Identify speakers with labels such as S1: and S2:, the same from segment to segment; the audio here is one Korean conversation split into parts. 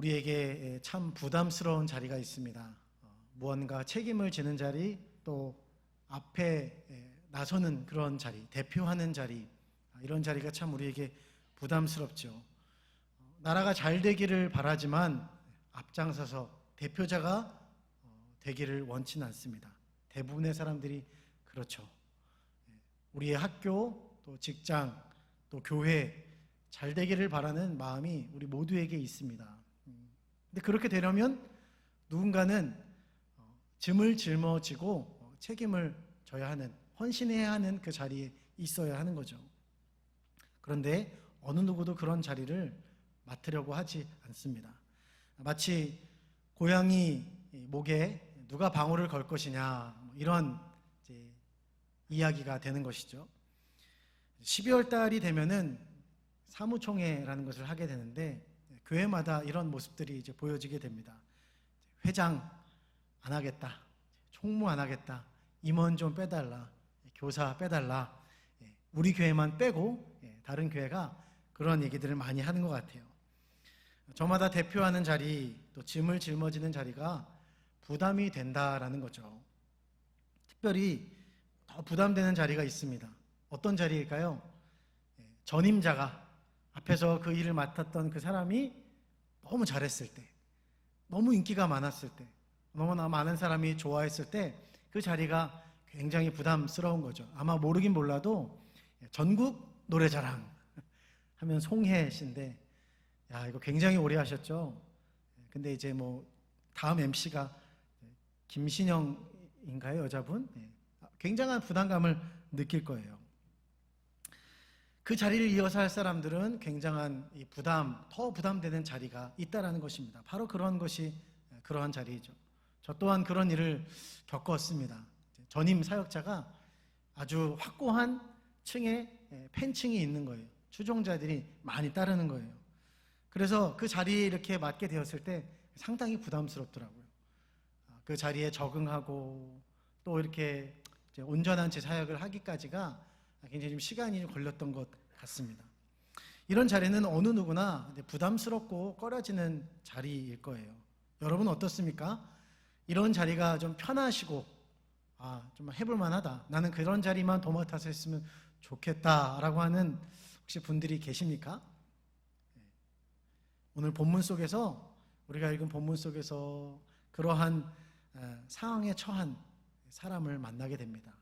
S1: 우리에게 참 부담스러운 자리가 있습니다. 무언가 책임을 지는 자리, 또 앞에 나서는 그런 자리, 대표하는 자리, 이런 자리가 참 우리에게 부담스럽죠. 나라가 잘 되기를 바라지만 앞장서서 대표자가 되기를 원치는 않습니다. 대부분의 사람들이 그렇죠. 우리의 학교, 또 직장, 또 교회 잘 되기를 바라는 마음이 우리 모두에게 있습니다. 근데 그렇게 되려면 누군가는 짐을 짊어지고 책임을 져야 하는, 헌신해야 하는 그 자리에 있어야 하는 거죠. 그런데 어느 누구도 그런 자리를 맡으려고 하지 않습니다. 마치 고양이 목에 누가 방울을 걸 것이냐, 이런 이야기가 되는 것이죠. 12월 달이 되면은 사무총회라는 것을 하게 되는데 교회마다 이런 모습들이 이제 보여지게 됩니다. 회장 안 하겠다, 총무 안 하겠다, 임원 좀 빼달라, 교사 빼달라, 우리 교회만 빼고 다른 교회가 그런 얘기들을 많이 하는 것 같아요. 저마다 대표하는 자리, 또 짐을 짊어지는 자리가 부담이 된다라는 거죠. 특별히 더 부담되는 자리가 있습니다. 어떤 자리일까요? 전임자가, 앞에서 그 일을 맡았던 그 사람이 너무 잘했을 때, 너무 인기가 많았을 때, 너무나 많은 사람이 좋아했을 때 그 자리가 굉장히 부담스러운 거죠. 아마 모르긴 몰라도 전국 노래자랑 하면 송혜 씨인데, 야, 이거 굉장히 오래 하셨죠. 근데 이제 뭐 다음 MC가 김신영인가요, 여자분? 굉장한 부담감을 느낄 거예요. 그 자리를 이어서 할 사람들은 굉장한 이 부담, 더 부담되는 자리가 있다라는 것입니다. 바로 그런 것이 그러한 자리이죠. 저 또한 그런 일을 겪었습니다. 전임 사역자가 아주 확고한 층의 팬층이 있는 거예요. 추종자들이 많이 따르는 거예요. 그래서 그 자리에 이렇게 맡게 되었을 때 상당히 부담스럽더라고요. 그 자리에 적응하고 또 이렇게 온전한 제 사역을 하기까지가 굉장히 좀 시간이 걸렸던 것 같습니다. 이런 자리는 어느 누구나 부담스럽고 꺼려지는 자리일 거예요. 여러분 어떻습니까? 이런 자리가 좀 편하시고 좀 해볼 만하다, 나는 그런 자리만 도맡아서 했으면 좋겠다라고 하는 혹시 분들이 계십니까? 오늘 본문 속에서, 우리가 읽은 본문 속에서 그러한 상황에 처한 사람을 만나게 됩니다.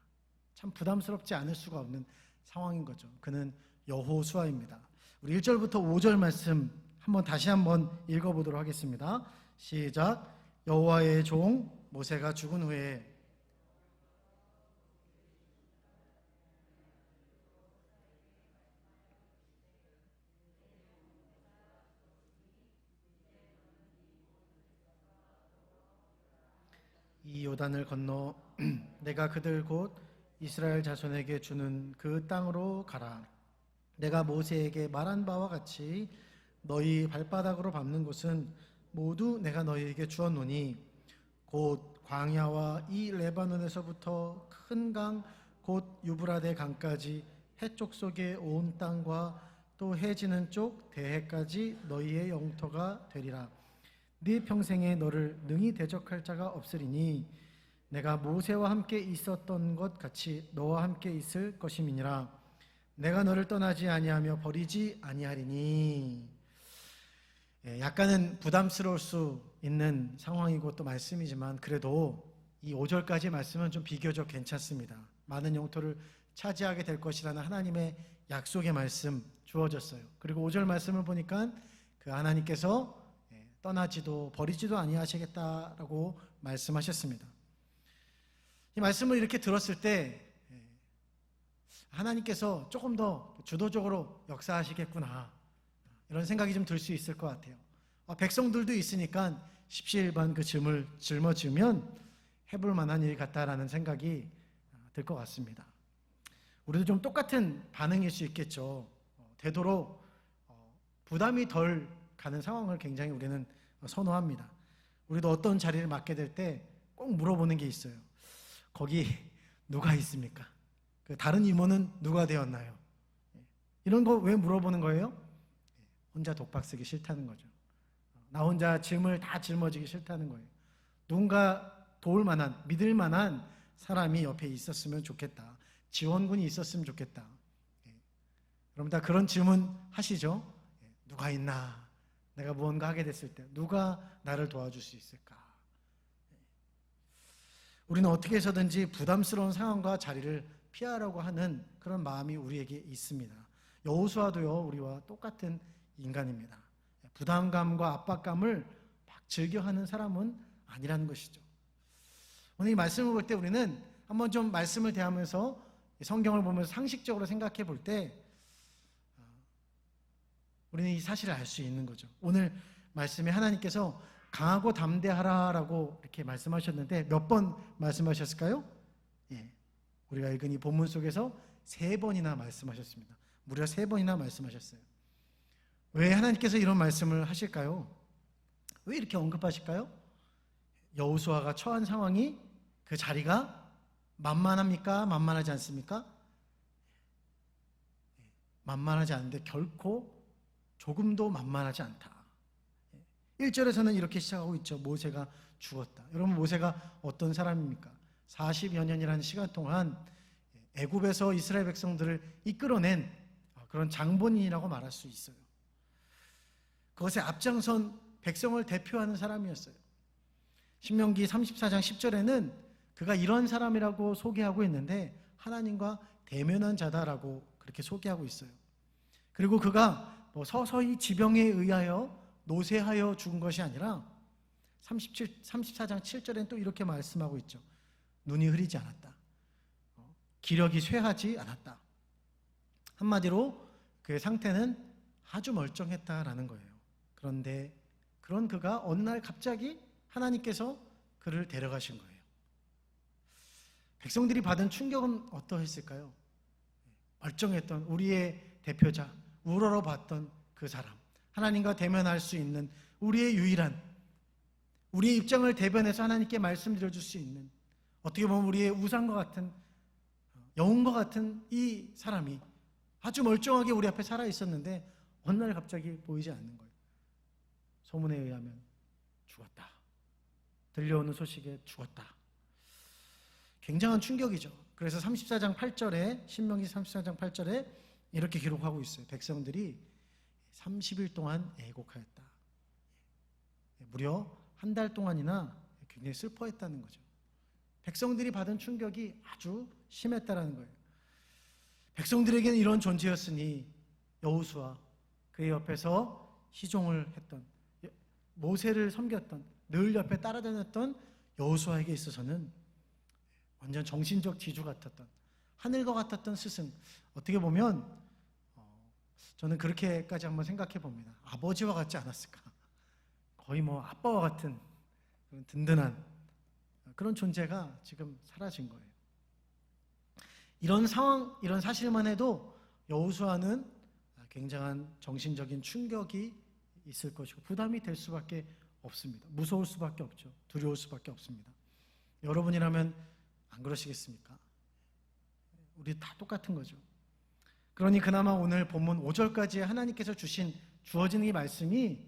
S1: 참 부담스럽지 않을 수가 없는 상황인 거죠. 그는 여호수아입니다. 우리 1절부터 5절 말씀 다시 한번 읽어보도록 하겠습니다. 시작. 여호와의 종 모세가 죽은 후에 이 요단을 건너 내가 그들 곧 이스라엘 자손에게 주는 그 땅으로 가라. 내가 모세에게 말한 바와 같이 너희 발바닥으로 밟는 곳은 모두 내가 너희에게 주었노니 곧 광야와 이 레바논에서부터 큰 강 곧 유브라데 강까지 해쪽 속의 온 땅과 또 해지는 쪽 대해까지 너희의 영토가 되리라. 네 평생에 너를 능히 대적할 자가 없으리니 내가 모세와 함께 있었던 것 같이 너와 함께 있을 것임이니라. 내가 너를 떠나지 아니하며 버리지 아니하리니. 약간은 부담스러울 수 있는 상황이고 또 말씀이지만 그래도 이 5절까지 말씀은 좀 비교적 괜찮습니다. 많은 영토를 차지하게 될 것이라는 하나님의 약속의 말씀 주어졌어요. 그리고 5절 말씀을 보니까 그 하나님께서 떠나지도 버리지도 아니하시겠다라고 말씀하셨습니다. 이 말씀을 이렇게 들었을 때 하나님께서 조금 더 주도적으로 역사하시겠구나, 이런 생각이 좀 들 수 있을 것 같아요. 백성들도 있으니까 십시일반 그 짐을 짊어지면 해볼 만한 일 같다라는 생각이 들 것 같습니다. 우리도 좀 똑같은 반응일 수 있겠죠. 되도록 부담이 덜 가는 상황을 굉장히 우리는 선호합니다. 우리도 어떤 자리를 맡게 될 때 꼭 물어보는 게 있어요. 거기 누가 있습니까? 그 다른 임원은 누가 되었나요? 이런 거 왜 물어보는 거예요? 혼자 독박 쓰기 싫다는 거죠. 나 혼자 짐을 다 짊어지기 싫다는 거예요. 누군가 도울 만한, 믿을 만한 사람이 옆에 있었으면 좋겠다. 지원군이 있었으면 좋겠다. 여러분 다 그런 질문 하시죠? 누가 있나? 내가 무언가 하게 됐을 때 누가 나를 도와줄 수 있을까? 우리는 어떻게 해서든지 부담스러운 상황과 자리를 피하려고 하는 그런 마음이 우리에게 있습니다. 여호수아도요, 우리와 똑같은 인간입니다. 부담감과 압박감을 막 즐겨하는 사람은 아니라는 것이죠. 오늘 이 말씀을 볼 때 우리는 한번 좀 말씀을 대하면서 성경을 보면서 상식적으로 생각해 볼 때 우리는 이 사실을 알 수 있는 거죠. 오늘 말씀에 하나님께서 강하고 담대하라라고 이렇게 말씀하셨는데 몇 번 말씀하셨을까요? 우리가 읽은 이 본문 속에서 3번이나 말씀하셨습니다. 무려 3번이나 말씀하셨어요. 왜 하나님께서 이런 말씀을 하실까요? 왜 이렇게 언급하실까요? 여호수아가 처한 상황이, 그 자리가 만만합니까? 만만하지 않습니까? 만만하지 않은데 결코 조금도 만만하지 않다. 1절에서는 이렇게 시작하고 있죠. 모세가 죽었다. 여러분, 모세가 어떤 사람입니까? 40여 년이라는 시간 동안 애굽에서 이스라엘 백성들을 이끌어낸 그런 장본인이라고 말할 수 있어요. 그것에 앞장선 백성을 대표하는 사람이었어요. 신명기 34장 10절에는 그가 이런 사람이라고 소개하고 있는데 하나님과 대면한 자다라고 그렇게 소개하고 있어요. 그리고 그가 서서히 지병에 의하여 노쇠하여 죽은 것이 아니라 34장 7절에는 또 이렇게 말씀하고 있죠. 눈이 흐리지 않았다. 기력이 쇠하지 않았다. 한마디로 그의 상태는 아주 멀쩡했다라는 거예요. 그런데 그런 그가 어느 날 갑자기 하나님께서 그를 데려가신 거예요. 백성들이 받은 충격은 어떠했을까요? 멀쩡했던 우리의 대표자, 우러러봤던 그 사람, 하나님과 대면할 수 있는 우리의 유일한, 우리의 입장을 대변해서 하나님께 말씀드려줄 수 있는, 어떻게 보면 우리의 우상과 같은, 영웅과 같은 이 사람이 아주 멀쩡하게 우리 앞에 살아 있었는데 어느 날 갑자기 보이지 않는 거예요. 소문에 의하면 죽었다. 들려오는 소식에 죽었다. 굉장한 충격이죠. 그래서 34장 8절에, 신명기 34장 8절에 이렇게 기록하고 있어요. 백성들이 30일 동안 애곡하였다. 무려 한 달 동안이나 굉장히 슬퍼했다는 거죠. 백성들이 받은 충격이 아주 심했다는 거예요. 백성들에게는 이런 존재였으니 여호수아, 그의 옆에서 희종을 했던, 모세를 섬겼던, 늘 옆에 따라다녔던 여호수아에게 있어서는 완전 정신적 지주 같았던, 하늘과 같았던 스승, 어떻게 보면 저는 그렇게까지 한번 생각해 봅니다. 아버지와 같지 않았을까? 거의 아빠와 같은 그런 든든한 그런 존재가 지금 사라진 거예요. 이런 상황, 이런 사실만 해도 여호수아는 굉장한 정신적인 충격이 있을 것이고 부담이 될 수밖에 없습니다. 무서울 수밖에 없죠. 두려울 수밖에 없습니다. 여러분이라면 안 그러시겠습니까? 우리 다 똑같은 거죠. 그러니 그나마 오늘 본문 5절까지 하나님께서 주어진 이 말씀이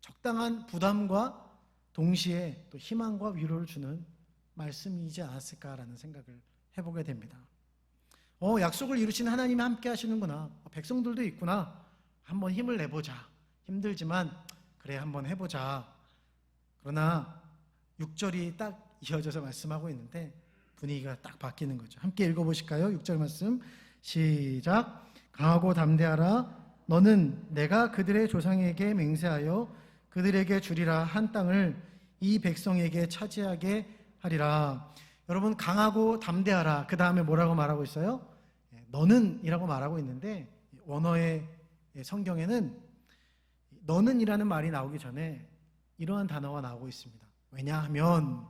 S1: 적당한 부담과 동시에 또 희망과 위로를 주는 말씀이지 않았을까라는 생각을 해보게 됩니다. 약속을 이루신 하나님이 함께 하시는구나. 백성들도 있구나. 한번 힘을 내보자. 힘들지만 그래 한번 해보자. 그러나 6절이 딱 이어져서 말씀하고 있는데 분위기가 딱 바뀌는 거죠. 함께 읽어보실까요? 6절 말씀 시작. 강하고 담대하라. 너는 내가 그들의 조상에게 맹세하여 그들에게 주리라 한 땅을 이 백성에게 차지하게 하리라. 여러분, 강하고 담대하라. 그 다음에 뭐라고 말하고 있어요? 너는 이라고 말하고 있는데 원어의 성경에는 너는 이라는 말이 나오기 전에 이러한 단어가 나오고 있습니다. 왜냐하면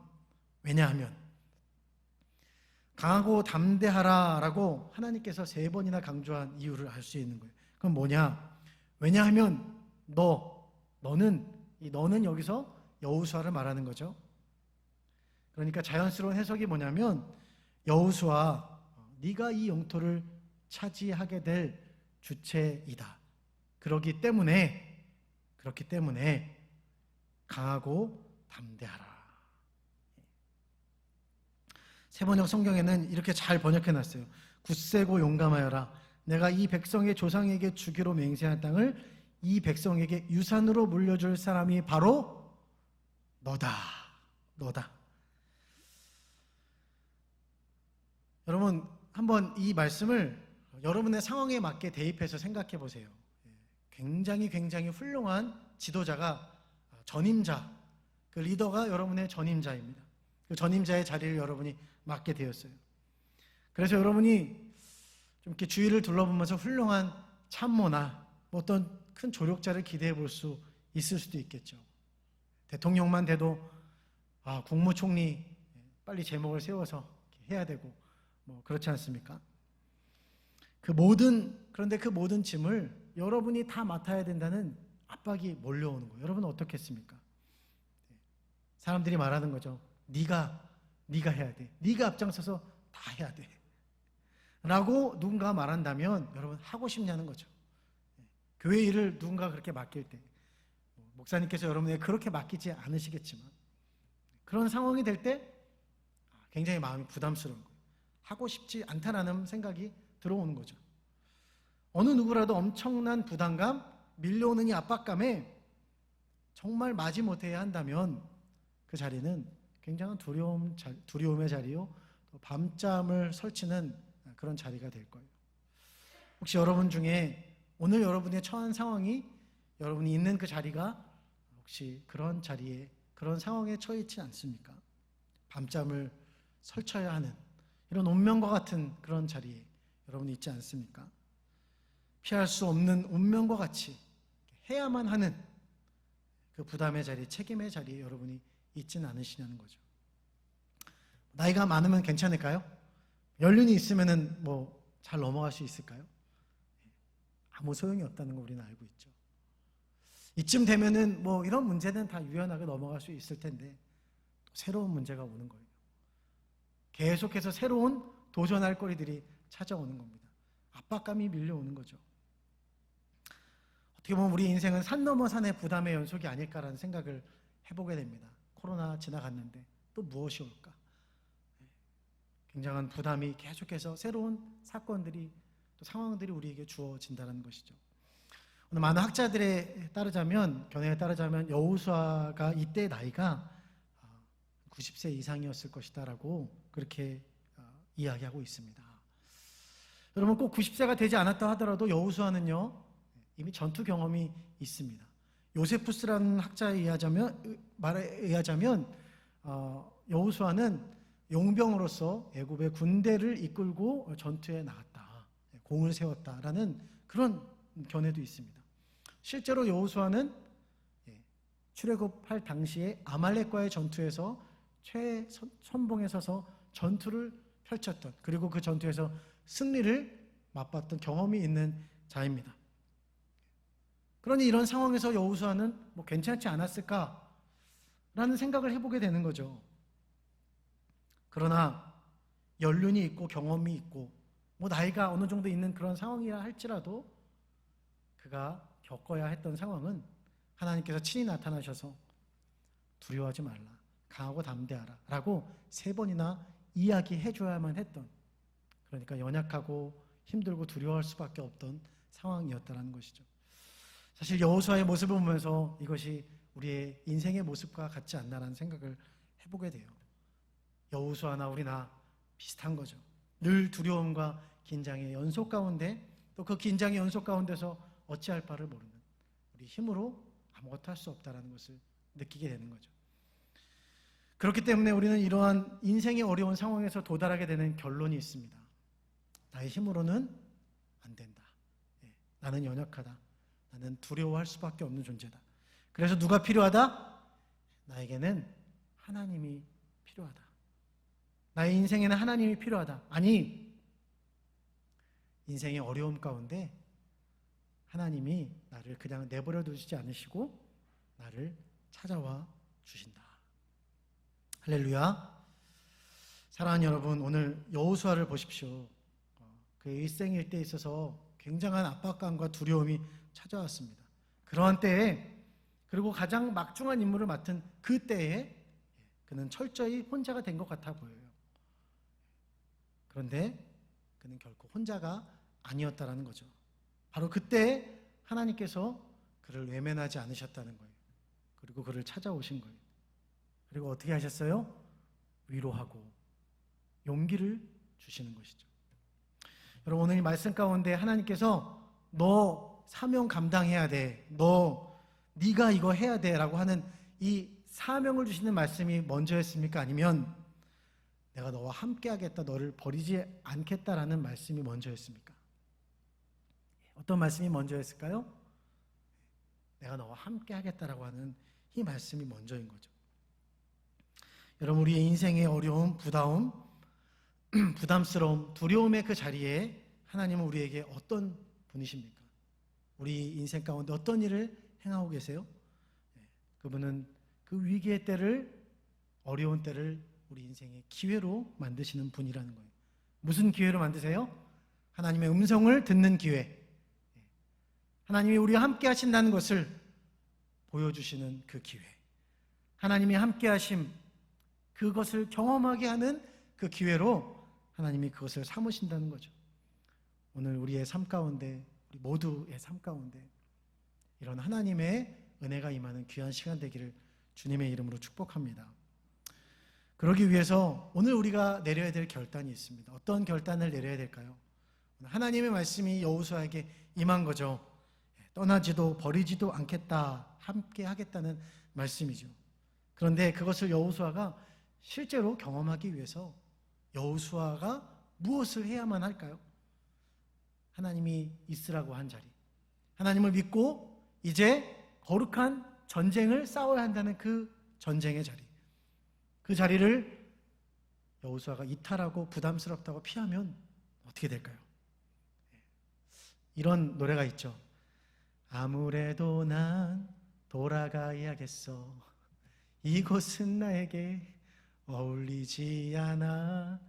S1: 강하고 담대하라 라고 하나님께서 3번이나 강조한 이유를 알 수 있는 거예요. 그럼 뭐냐? 왜냐하면 너는 여기서 여호수아를 말하는 거죠. 그러니까 자연스러운 해석이 뭐냐면 여호수아, 네가 이 영토를 차지하게 될 주체이다. 그렇기 때문에 강하고 담대하라. 세번역 성경에는 이렇게 잘 번역해놨어요. 굳세고 용감하여라. 내가 이 백성의 조상에게 주기로 맹세한 땅을 이 백성에게 유산으로 물려줄 사람이 바로 너다. 너다. 여러분, 한번 이 말씀을 여러분의 상황에 맞게 대입해서 생각해 보세요. 굉장히 훌륭한 지도자가 전임자, 그 리더가 여러분의 전임자입니다. 그 전임자의 자리를 여러분이 맡게 되었어요. 그래서 여러분이 좀 이렇게 주위를 둘러보면서 훌륭한 참모나 어떤 큰 조력자를 기대해 볼 수 있을 수도 있겠죠. 대통령만 돼도 국무총리 빨리 제목을 세워서 해야 되고 그렇지 않습니까? 그런데 그 모든 짐을 여러분이 다 맡아야 된다는 압박이 몰려오는 거예요. 여러분은 어떻겠습니까? 사람들이 말하는 거죠. 네가 해야 돼. 네가 앞장서서 다 해야 돼. 라고 누군가 말한다면 여러분 하고 싶냐는 거죠. 교회 일을 누군가 그렇게 맡길 때 목사님께서 여러분에게 그렇게 맡기지 않으시겠지만 그런 상황이 될 때 굉장히 마음이 부담스러운 거예요. 하고 싶지 않다라는 생각이 들어오는 거죠. 어느 누구라도 엄청난 부담감, 밀려오는 이 압박감에 정말 마지못해야 한다면 그 자리는 굉장한 두려움의 자리요, 또 밤잠을 설치는 그런 자리가 될 거예요. 혹시 여러분 중에 오늘 여러분의 처한 상황이 여러분이 있는 그 자리가 혹시 그런 자리에 그런 상황에 처해 있지 않습니까? 밤잠을 설쳐야 하는 이런 운명과 같은 그런 자리에 여러분이 있지 않습니까? 피할 수 없는 운명과 같이 해야만 하는 그 부담의 자리, 책임의 자리에 여러분이 있지는 않으시냐는 거죠. 나이가 많으면 괜찮을까요? 연륜이 있으면은 잘 넘어갈 수 있을까요? 아무 소용이 없다는 거 우리는 알고 있죠. 이쯤 되면은 이런 문제는 다 유연하게 넘어갈 수 있을 텐데 또 새로운 문제가 오는 거예요. 계속해서 새로운 도전할 거리들이 찾아오는 겁니다. 압박감이 밀려오는 거죠. 어떻게 보면 우리 인생은 산 넘어 산의 부담의 연속이 아닐까라는 생각을 해보게 됩니다. 코로나 지나갔는데 또 무엇이 올까? 굉장한 부담이 계속해서 새로운 사건들이 또 상황들이 우리에게 주어진다는 것이죠. 오늘 많은 학자들에 따르자면, 견해에 따르자면 여호수아가 이때 나이가 90세 이상이었을 것이다라고 그렇게 이야기하고 있습니다. 여러분 꼭 90세가 되지 않았다 하더라도 여호수아는요 이미 전투 경험이 있습니다. 요세푸스라는 학자에 의하자면 여호수아는 용병으로서 애굽의 군대를 이끌고 전투에 나갔다, 공을 세웠다라는 그런 견해도 있습니다. 실제로 여호수아는 출애굽할 당시에 아말렉과의 전투에서 최선봉에 서서 전투를 펼쳤던, 그리고 그 전투에서 승리를 맛봤던 경험이 있는 자입니다. 그러니 이런 상황에서 여호수아는 괜찮지 않았을까라는 생각을 해보게 되는 거죠. 그러나 연륜이 있고 경험이 있고 나이가 어느 정도 있는 그런 상황이라 할지라도 그가 겪어야 했던 상황은 하나님께서 친히 나타나셔서 두려워하지 말라, 강하고 담대하라 라고 3번이나 이야기해 줘야만 했던, 그러니까 연약하고 힘들고 두려워할 수밖에 없던 상황이었다는 것이죠. 사실 여호수아의 모습을 보면서 이것이 우리의 인생의 모습과 같지 않나라는 생각을 해보게 돼요. 여호수아나 우리나 비슷한 거죠. 늘 두려움과 긴장의 연속 가운데, 또 그 긴장의 연속 가운데서 어찌할 바를 모르는, 우리 힘으로 아무것도 할 수 없다는 것을 느끼게 되는 거죠. 그렇기 때문에 우리는 이러한 인생의 어려운 상황에서 도달하게 되는 결론이 있습니다. 나의 힘으로는 안 된다. 나는 연약하다. 나는 두려워할 수밖에 없는 존재다. 그래서 누가 필요하다? 나에게는 하나님이 필요하다. 나의 인생에는 하나님이 필요하다. 아니, 인생의 어려움 가운데 하나님이 나를 그냥 내버려 두시지 않으시고 나를 찾아와 주신다. 할렐루야. 사랑하는 여러분, 오늘 여호수아를 보십시오. 그 일생일 때 있어서 굉장한 압박감과 두려움이 찾아왔습니다. 그러한 때에 그리고 가장 막중한 임무를 맡은 그 때에 그는 철저히 혼자가 된 것 같아 보여요. 그런데 그는 결코 혼자가 아니었다라는 거죠. 바로 그때 하나님께서 그를 외면하지 않으셨다는 거예요. 그리고 그를 찾아오신 거예요. 그리고 어떻게 하셨어요? 위로하고 용기를 주시는 것이죠. 여러분, 오늘 이 말씀 가운데 하나님께서 너 사명 감당해야 돼, 네가 이거 해야 돼 라고 하는 이 사명을 주시는 말씀이 먼저였습니까? 아니면 내가 너와 함께 하겠다, 너를 버리지 않겠다라는 말씀이 먼저였습니까? 어떤 말씀이 먼저였을까요? 내가 너와 함께 하겠다라고 하는 이 말씀이 먼저인 거죠. 여러분, 우리의 인생의 어려움, 부담스러움, 두려움의 그 자리에 하나님은 우리에게 어떤 분이십니까? 우리 인생 가운데 어떤 일을 행하고 계세요? 그분은 그 위기의 때를, 어려운 때를 우리 인생의 기회로 만드시는 분이라는 거예요. 무슨 기회로 만드세요? 하나님의 음성을 듣는 기회, 하나님이 우리와 함께 하신다는 것을 보여주시는 그 기회, 하나님이 함께 하심, 그것을 경험하게 하는 그 기회로 하나님이 그것을 삼으신다는 거죠. 오늘 우리의 삶 가운데, 우리 모두의 삶 가운데 이런 하나님의 은혜가 임하는 귀한 시간 되기를 주님의 이름으로 축복합니다. 그러기 위해서 오늘 우리가 내려야 될 결단이 있습니다. 어떤 결단을 내려야 될까요? 하나님의 말씀이 여호수아에게 임한 거죠. 떠나지도 버리지도 않겠다, 함께 하겠다는 말씀이죠. 그런데 그것을 여호수아가 실제로 경험하기 위해서 여호수아가 무엇을 해야만 할까요? 하나님이 있으라고 한 자리, 하나님을 믿고 이제 거룩한 전쟁을 싸워야 한다는 그 전쟁의 자리, 그 자리를 여호수아가 이탈하고 부담스럽다고 피하면 어떻게 될까요? 이런 노래가 있죠. 아무래도 난 돌아가야겠어, 이곳은 나에게 어울리지 않아.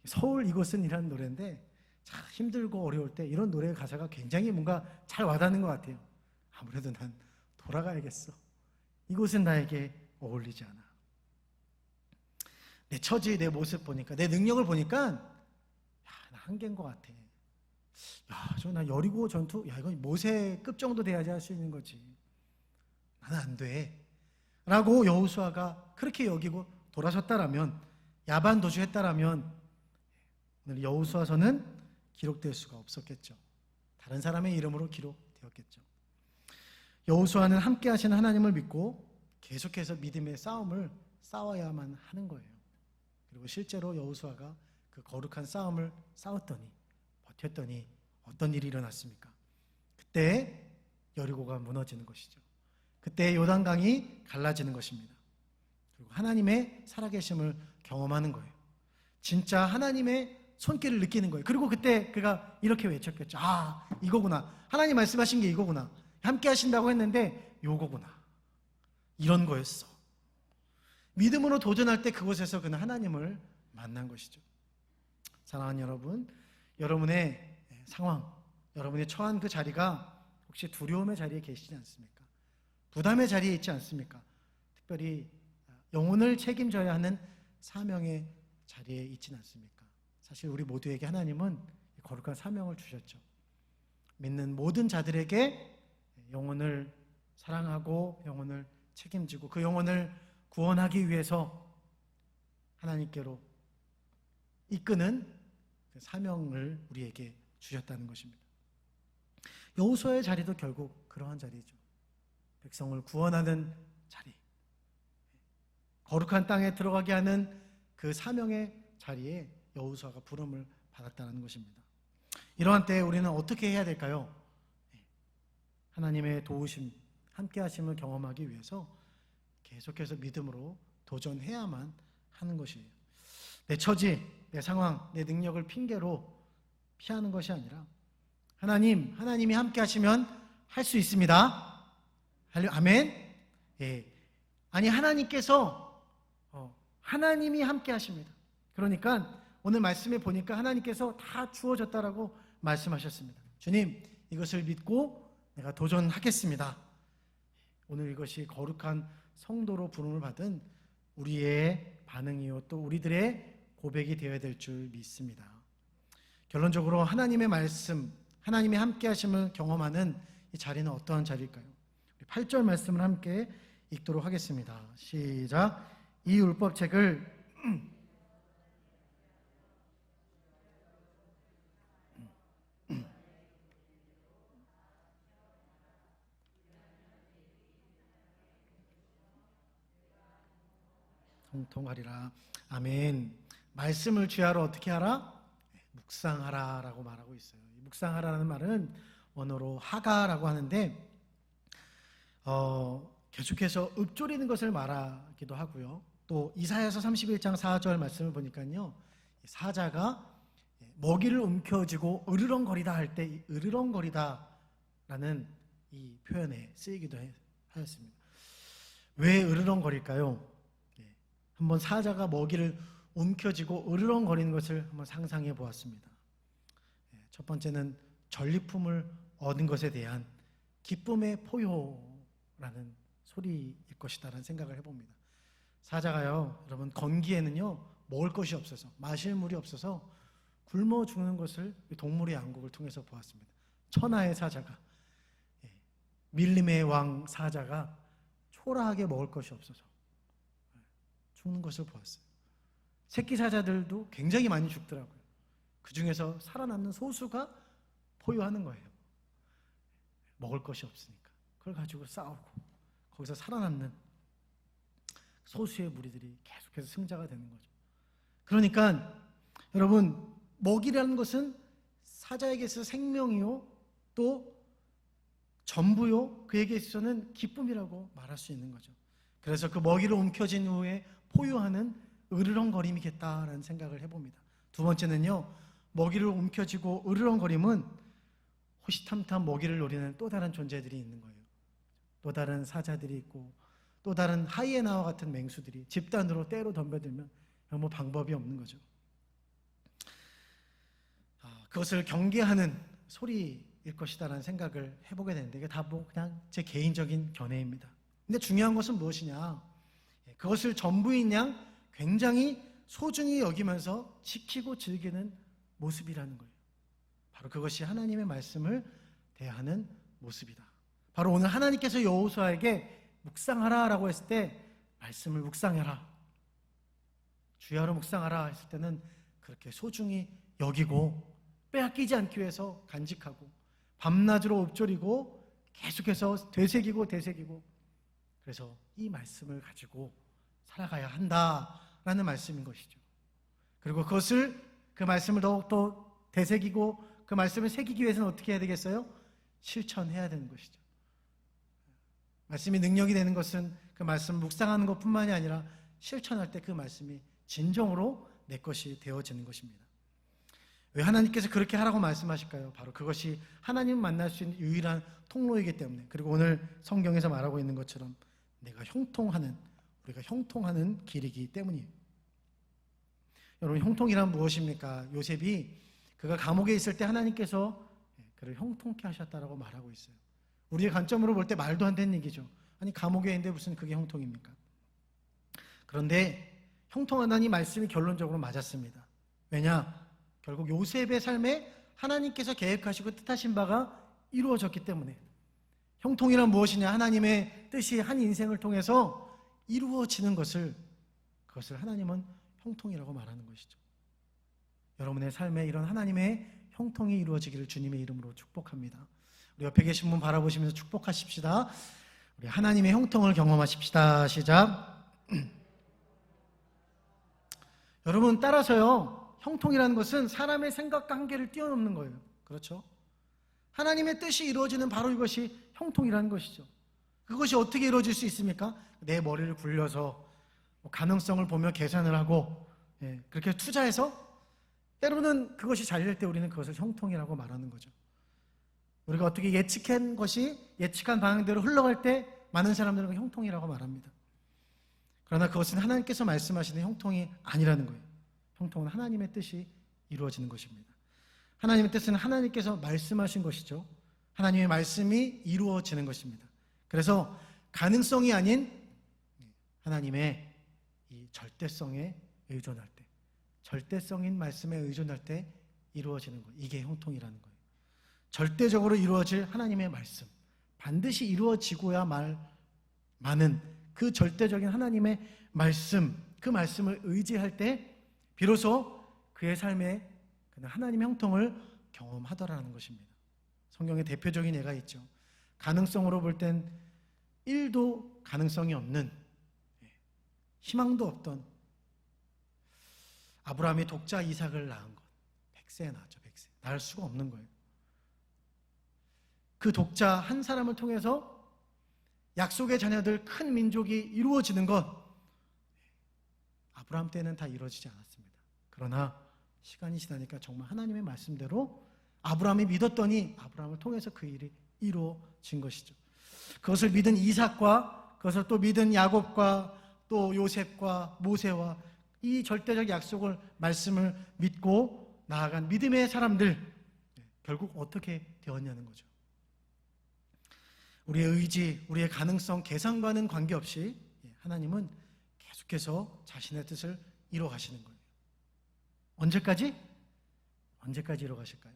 S1: 서울 이곳은 이라는 노래인데 참 힘들고 어려울 때 이런 노래의 가사가 굉장히 뭔가 잘 와닿는 것 같아요. 아무래도 난 돌아가야겠어, 이곳은 나에게 어울리지 않아. 내 처지, 내 모습 보니까, 내 능력을 보니까 나 한계인 것 같아. 나 여리고 전투, 이건 모세급 정도 돼야지 할 수 있는 거지, 나는 안 돼 라고 여호수아가 그렇게 여기고 돌아섰다라면, 야반도주했다라면 오늘 여호수아서는 기록될 수가 없었겠죠. 다른 사람의 이름으로 기록되었겠죠. 여호수아는 함께 하시는 하나님을 믿고 계속해서 믿음의 싸움을 싸워야만 하는 거예요. 그리고 실제로 여호수아가 그 거룩한 싸움을 싸웠더니, 버텼더니 어떤 일이 일어났습니까? 그때 여리고가 무너지는 것이죠. 그때 요단강이 갈라지는 것입니다. 그리고 하나님의 살아계심을 경험하는 거예요. 진짜 하나님의 손길을 느끼는 거예요. 그리고 그때 그가 이렇게 외쳤겠죠. 이거구나, 하나님 말씀하신 게 이거구나, 함께 하신다고 했는데 요거구나, 이런 거였어. 믿음으로 도전할 때 그곳에서 그는 하나님을 만난 것이죠. 사랑하는 여러분, 여러분의 상황, 여러분이 처한 그 자리가 혹시 두려움의 자리에 계시지 않습니까? 부담의 자리에 있지 않습니까? 특별히 영혼을 책임져야 하는 사명의 자리에 있지는 않습니까? 사실 우리 모두에게 하나님은 거룩한 사명을 주셨죠. 믿는 모든 자들에게 영혼을 사랑하고 영혼을 책임지고 그 영혼을 구원하기 위해서 하나님께로 이끄는 그 사명을 우리에게 주셨다는 것입니다. 여호수아의 자리도 결국 그러한 자리죠. 백성을 구원하는 자리, 거룩한 땅에 들어가게 하는 그 사명의 자리에 여호수아가 부름을 받았다는 것입니다. 이러한 때에 우리는 어떻게 해야 될까요? 하나님의 도우심, 함께 하심을 경험하기 위해서 계속해서 믿음으로 도전해야만 하는 것이에요. 내 처지, 내 상황, 내 능력을 핑계로 피하는 것이 아니라 하나님이 함께 하시면 할 수 있습니다. 아멘. 아니, 하나님이 함께 하십니다. 그러니까 오늘 말씀에 보니까 하나님께서 다 주어졌다라고 말씀하셨습니다. 주님, 이것을 믿고 내가 도전하겠습니다. 오늘 이것이 거룩한 성도로 부름을 받은 우리의 반응이요 또 우리들의 고백이 되어야 될 줄 믿습니다. 결론적으로 하나님의 말씀, 하나님의 함께 하심을 경험하는 이 자리는 어떠한 자리일까요? 8절 말씀을 함께 읽도록 하겠습니다. 시작. 이 율법책을 통통하리라. 아멘. 말씀을 주야로 어떻게 하라? 묵상하라 라고 말하고 있어요. 묵상하라는 말은 원어로 하가라고 하는데 계속해서 읊조리는 것을 말하기도 하고요. 또 이사야서 31장 4절 말씀을 보니까요, 사자가 먹이를 움켜쥐고 으르렁거리다 할 때 으르렁거리다 라는 이 표현에 쓰이기도 하였습니다. 왜 으르렁거릴까요? 한번 사자가 먹이를 움켜쥐고 으르렁거리는 것을 한번 상상해 보았습니다. 첫 번째는 전리품을 얻은 것에 대한 기쁨의 포효라는 소리일 것이다라는 생각을 해봅니다. 사자가요, 여러분 건기에는요 먹을 것이 없어서, 마실 물이 없어서 굶어 죽는 것을 동물의 양국을 통해서 보았습니다. 천하의 사자가, 밀림의 왕 사자가 초라하게 먹을 것이 없어서 죽는 것을 보았어요. 새끼 사자들도 굉장히 많이 죽더라고요. 그 중에서 살아남는 소수가 포효하는 거예요. 먹을 것이 없으니까 그걸 가지고 싸우고 거기서 살아남는 소수의 무리들이 계속해서 승자가 되는 거죠. 그러니까 여러분, 먹이라는 것은 사자에게 있어서 생명이요 또 전부요, 그에게 있어서는 기쁨이라고 말할 수 있는 거죠. 그래서 그 먹이를 움켜쥔 후에 포효하는 으르렁거림이겠다라는 생각을 해봅니다. 두 번째는요, 먹이를 움켜쥐고 으르렁거림은 호시탐탐 먹이를 노리는 또 다른 존재들이 있는 거예요. 또 다른 사자들이 있고 또 다른 하이에나와 같은 맹수들이 집단으로 때로 덤벼들면 뭐 방법이 없는 거죠. 그것을 경계하는 소리일 것이다라는 생각을 해보게 되는데, 이게 다 그냥 제 개인적인 견해입니다. 근데 중요한 것은 무엇이냐? 그것을 전부인 양 굉장히 소중히 여기면서 지키고 즐기는 모습이라는 거예요. 바로 그것이 하나님의 말씀을 대하는 모습이다. 바로 오늘 하나님께서 여호수아에게 묵상하라 라고 했을 때 말씀을 묵상해라, 주야로 묵상하라 했을 때는 그렇게 소중히 여기고 빼앗기지 않기 위해서 간직하고 밤낮으로 읊조리고 계속해서 되새기고 그래서 이 말씀을 가지고 살아가야 한다라는 말씀인 것이죠. 그리고 그 말씀을 더욱더 되새기고 그 말씀을 새기기 위해서는 어떻게 해야 되겠어요? 실천해야 되는 것이죠. 말씀이 능력이 되는 것은 그 말씀을 묵상하는 것뿐만이 아니라 실천할 때 그 말씀이 진정으로 내 것이 되어지는 것입니다. 왜 하나님께서 그렇게 하라고 말씀하실까요? 바로 그것이 하나님을 만날 수 있는 유일한 통로이기 때문에, 그리고 오늘 성경에서 말하고 있는 것처럼 우리가 형통하는 길이기 때문이에요. 여러분, 형통이란 무엇입니까? 요셉이 그가 감옥에 있을 때 하나님께서 그를 형통케 하셨다라고 말하고 있어요. 우리의 관점으로 볼 때 말도 안 되는 얘기죠. 아니, 감옥에 있는데 무슨 그게 형통입니까? 그런데 형통하다는 이 말씀이 결론적으로 맞았습니다. 왜냐? 결국 요셉의 삶에 하나님께서 계획하시고 뜻하신 바가 이루어졌기 때문에. 형통이란 무엇이냐? 하나님의 뜻이 한 인생을 통해서 이루어지는 그것을 하나님은 형통이라고 말하는 것이죠. 여러분의 삶에 이런 하나님의 형통이 이루어지기를 주님의 이름으로 축복합니다. 우리 옆에 계신 분 바라보시면서 축복하십시다. 우리 하나님의 형통을 경험하십시다. 시작. 여러분, 따라서요, 형통이라는 것은 사람의 생각과 한계를 뛰어넘는 거예요. 그렇죠? 하나님의 뜻이 이루어지는 바로 이것이 형통이라는 것이죠. 그것이 어떻게 이루어질 수 있습니까? 내 머리를 굴려서 가능성을 보며 계산을 하고 그렇게 투자해서 때로는 그것이 잘 될 때 우리는 그것을 형통이라고 말하는 거죠. 우리가 어떻게 예측한 것이 예측한 방향대로 흘러갈 때 많은 사람들은 형통이라고 말합니다. 그러나 그것은 하나님께서 말씀하시는 형통이 아니라는 거예요. 형통은 하나님의 뜻이 이루어지는 것입니다. 하나님의 뜻은 하나님께서 말씀하신 것이죠. 하나님의 말씀이 이루어지는 것입니다. 그래서 가능성이 아닌 하나님의 이 절대성에 의존할 때, 절대성인 말씀에 의존할 때 이루어지는 것, 이게 형통이라는 거예요. 절대적으로 이루어질 하나님의 말씀, 반드시 이루어지고야 마는 그 절대적인 하나님의 말씀, 그 말씀을 의지할 때 비로소 그의 삶에 그는 하나님의 형통을 경험하더라는 것입니다. 성경에 대표적인 예가 있죠. 가능성으로 볼 땐 1도 가능성이 없는, 희망도 없던 아브라함이 독자 이삭을 낳은 것. 100세에 낳았죠. 100세. 낳을 수가 없는 거예요. 그 독자 한 사람을 통해서 약속의 자녀들 큰 민족이 이루어지는 것, 아브라함 때는 다 이루어지지 않았습니다. 그러나 시간이 지나니까 정말 하나님의 말씀대로 아브라함이 믿었더니 아브라함을 통해서 그 일이 이루어진 것이죠. 그것을 믿은 이삭과 그것을 또 믿은 야곱과 또 요셉과 모세와 이 절대적 약속을, 말씀을 믿고 나아간 믿음의 사람들, 결국 어떻게 되었냐는 거죠. 우리의 의지, 우리의 가능성, 계산과는 관계없이 하나님은 계속해서 자신의 뜻을 이루어 가시는 거예요. 언제까지? 언제까지 이루어 가실까요?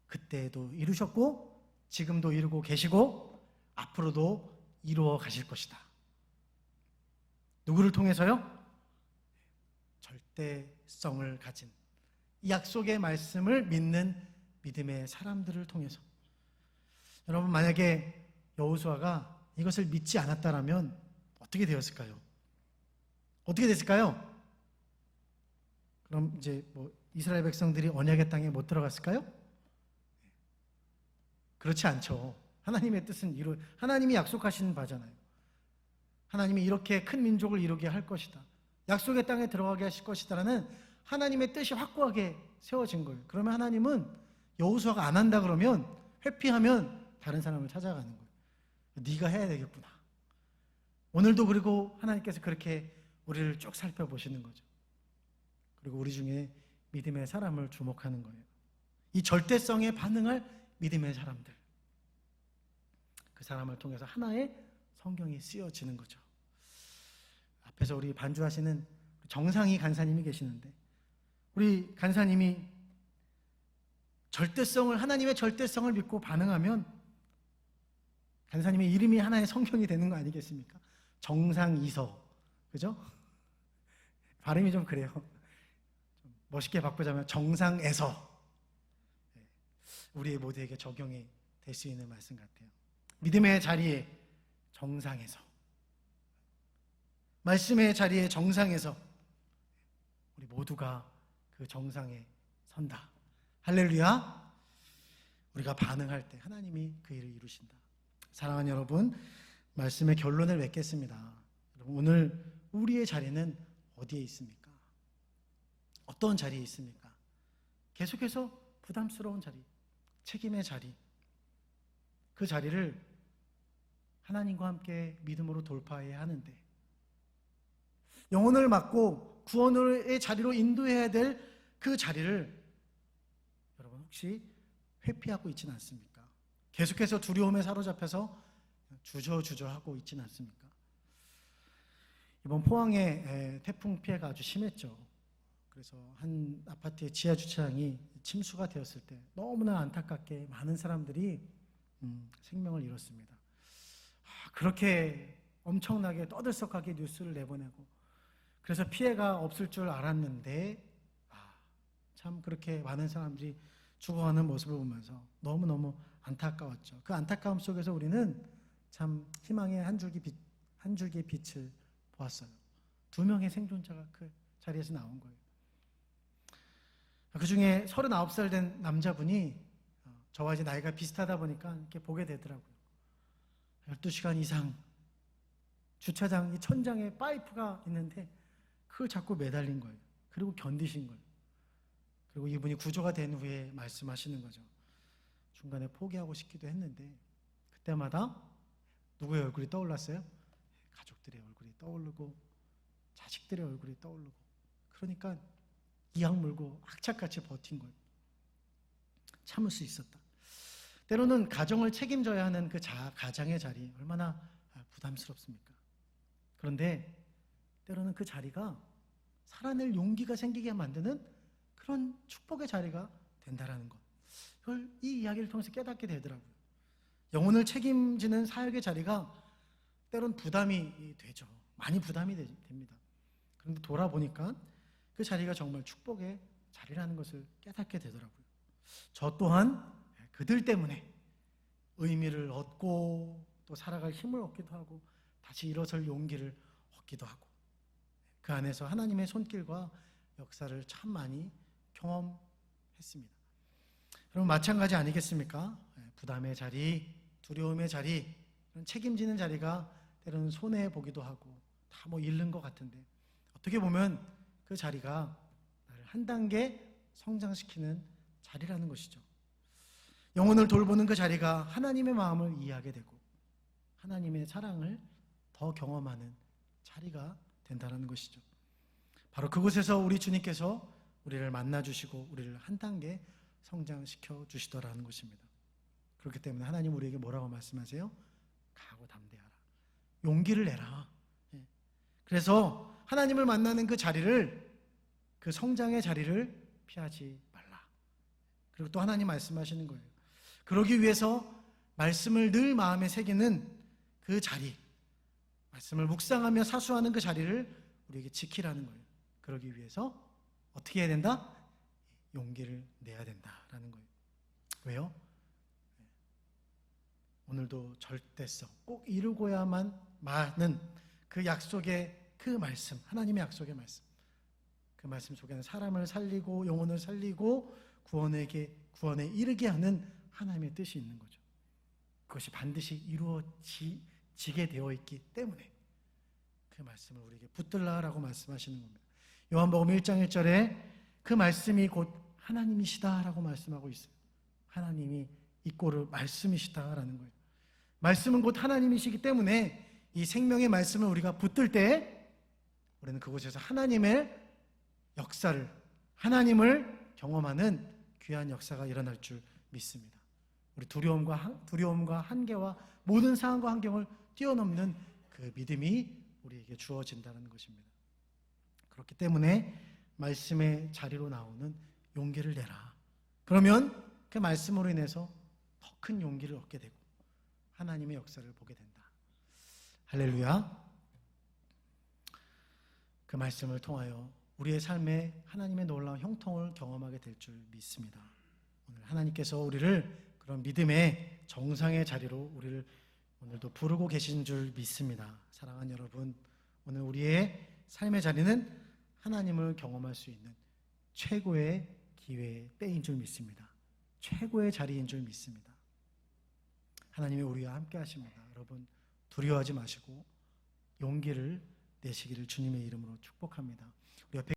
S1: 그때도 이루셨고 지금도 이루고 계시고 앞으로도 이루어 가실 것이다. 누구를 통해서요? 절대성을 가진 이 약속의 말씀을 믿는 믿음의 사람들을 통해서. 여러분, 만약에 여호수아가 이것을 믿지 않았다라면 어떻게 되었을까요? 어떻게 됐을까요? 그럼 이제 이스라엘 백성들이 언약의 땅에 못 들어갔을까요? 그렇지 않죠. 하나님의 뜻은 하나님이 약속하신 바잖아요. 하나님이 이렇게 큰 민족을 이루게 할 것이다, 약속의 땅에 들어가게 하실 것이다라는 하나님의 뜻이 확고하게 세워진 거예요. 그러면 하나님은 여호수아가 안 한다 그러면, 회피하면 다른 사람을 찾아가는 거예요. 네가 해야 되겠구나. 오늘도 그리고 하나님께서 그렇게 우리를 쭉 살펴보시는 거죠. 그리고 우리 중에 믿음의 사람을 주목하는 거예요. 이 절대성에 반응할 믿음의 사람들, 그 사람을 통해서 하나의 성경이 쓰여지는 거죠. 앞에서 우리 반주하시는 정상희 간사님이 계시는데, 우리 간사님이 하나님의 절대성을 믿고 반응하면 간사님의 이름이 하나의 성경이 되는 거 아니겠습니까? 정상이서, 그죠? 발음이 좀 그래요. 좀 멋있게 바꾸자면 정상에서, 우리 모두에게 적용이 될 수 있는 말씀 같아요. 믿음의 자리에 정상에서, 말씀의 자리에 정상에서 우리 모두가 그 정상에 선다. 할렐루야. 우리가 반응할 때 하나님이 그 일을 이루신다. 사랑하는 여러분, 말씀의 결론을 맺겠습니다. 여러분, 오늘 우리의 자리는 어디에 있습니까? 어떤 자리에 있습니까? 계속해서 부담스러운 자리, 책임의 자리, 그 자리를 하나님과 함께 믿음으로 돌파해야 하는데, 영혼을 맡고 구원의 자리로 인도해야 될 그 자리를 여러분 혹시 회피하고 있지는 않습니까? 계속해서 두려움에 사로잡혀서 주저하고 있지는 않습니까? 이번 포항에 태풍 피해가 아주 심했죠. 그래서 한 아파트의 지하 주차장이 침수가 되었을 때 너무나 안타깝게 많은 사람들이 생명을 잃었습니다. 그렇게 엄청나게 떠들썩하게 뉴스를 내보내고, 그래서 피해가 없을 줄 알았는데 참 그렇게 많은 사람들이 죽어가는 모습을 보면서 너무너무 안타까웠죠. 그 안타까움 속에서 우리는 참 희망의 한 줄기 빛을 보았어요. 2명의 생존자가 그 자리에서 나온 거예요. 그 중에 39살 된 남자분이, 저와 이제 나이가 비슷하다 보니까 이렇게 보게 되더라고요. 12시간 이상 주차장 이 천장에 파이프가 있는데 그걸 자꾸 매달린 거예요. 그리고 견디신 거예요. 그리고 이분이 구조가 된 후에 말씀하시는 거죠. 중간에 포기하고 싶기도 했는데 그때마다 누구의 얼굴이 떠올랐어요? 가족들의 얼굴이 떠오르고 자식들의 얼굴이 떠오르고, 그러니까 이악 물고 악착같이 버틴 거예요. 참을 수 있었다. 때로는 가정을 책임져야 하는 그 가장의 자리, 얼마나 부담스럽습니까? 그런데 때로는 그 자리가 살아낼 용기가 생기게 만드는 그런 축복의 자리가 된다라는 것. 그걸 이 이야기를 통해서 깨닫게 되더라고요. 영혼을 책임지는 사역의 자리가 때론 부담이 되죠. 많이 부담이 됩니다. 그런데 돌아보니까 그 자리가 정말 축복의 자리라는 것을 깨닫게 되더라고요. 저 또한 그들 때문에 의미를 얻고 또 살아갈 힘을 얻기도 하고 다시 일어설 용기를 얻기도 하고 그 안에서 하나님의 손길과 역사를 참 많이 경험했습니다. 여러분 마찬가지 아니겠습니까? 부담의 자리, 두려움의 자리, 책임지는 자리가 때로는 손해보기도 하고 다 잃는 것 같은데 어떻게 보면 그 자리가 나를 한 단계 성장시키는 자리라는 것이죠. 영혼을 돌보는 그 자리가 하나님의 마음을 이해하게 되고 하나님의 사랑을 더 경험하는 자리가 된다는 것이죠. 바로 그곳에서 우리 주님께서 우리를 만나주시고 우리를 한 단계 성장시켜 주시더라는 것입니다. 그렇기 때문에 하나님 우리에게 뭐라고 말씀하세요? 각오 담대하라. 용기를 내라. 그래서 하나님을 만나는 그 자리를, 그 성장의 자리를 피하지 말라. 그리고 또 하나님 말씀하시는 거예요. 그러기 위해서 말씀을 늘 마음에 새기는 그 자리, 말씀을 묵상하며 사수하는 그 자리를 우리에게 지키라는 거예요. 그러기 위해서 어떻게 해야 된다? 용기를 내야 된다라는 거예요. 왜요? 오늘도 절대성, 꼭 이루고야만 마는 그 약속의 그 말씀, 하나님의 약속의 말씀, 그 말씀 속에는 사람을 살리고 영혼을 살리고 구원에 이르게 하는 하나님의 뜻이 있는 거죠. 그것이 반드시 이루어지게 되어 있기 때문에 그 말씀을 우리에게 붙들라라고 말씀하시는 겁니다. 요한복음 1장 1절에 그 말씀이 곧 하나님이시다라고 말씀하고 있어요. 하나님이 이꼬르 말씀이시다라는 거예요. 말씀은 곧 하나님이시기 때문에 이 생명의 말씀을 우리가 붙들 때 우리는 그곳에서 하나님의 역사를, 하나님을 경험하는 귀한 역사가 일어날 줄 믿습니다. 우리 두려움과 한계와 모든 상황과 환경을 뛰어넘는 그 믿음이 우리에게 주어진다는 것입니다. 그렇기 때문에 말씀의 자리로 나오는 용기를 내라. 그러면 그 말씀으로 인해서 더 큰 용기를 얻게 되고 하나님의 역사를 보게 된다. 할렐루야. 그 말씀을 통하여 우리의 삶에 하나님의 놀라운 형통을 경험하게 될 줄 믿습니다. 오늘 하나님께서 우리를 그런 믿음의 정상의 자리로 우리를 오늘도 부르고 계신 줄 믿습니다. 사랑하는 여러분, 오늘 우리의 삶의 자리는 하나님을 경험할 수 있는 최고의 기회의 때인 줄 믿습니다. 최고의 자리인 줄 믿습니다. 하나님이 우리와 함께 하십니다. 여러분 두려워하지 마시고 용기를 내시기를 주님의 이름으로 축복합니다. 우리 옆에